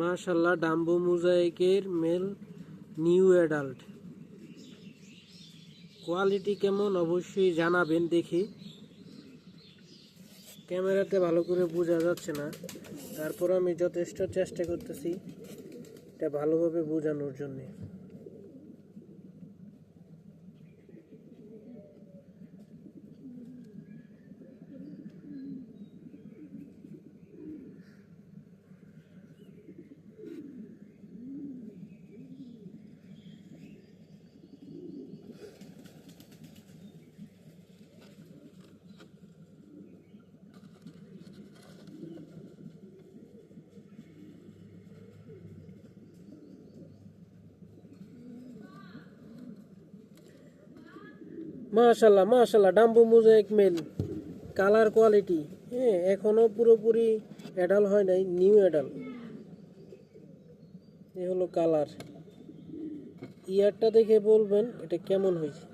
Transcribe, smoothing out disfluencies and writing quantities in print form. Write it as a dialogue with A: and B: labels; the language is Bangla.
A: মাশাআল্লাহ, ডাম্বো মোজাইকের মেল নিউ অ্যাডাল্ট। কোয়ালিটি কেমন অবশ্যই জানাবেন। দেখি, ক্যামেরাতে ভালো করে বোঝা যাচ্ছে না, তারপর আমি যথেষ্ট চেষ্টা করতেছি এটা ভালোভাবে বোঝানোর জন্যে। মাশাআল্লাহ মাশাআল্লাহ, ডাম্বো মোজাইক মেল, কালার কোয়ালিটি, হ্যাঁ এখনো পুরোপুরি অ্যাডাল হয় নাই, নিউ অ্যাডাল। এ হলো কালার। ইয়ারটা দেখে বলবেন এটা কেমন হয়েছে।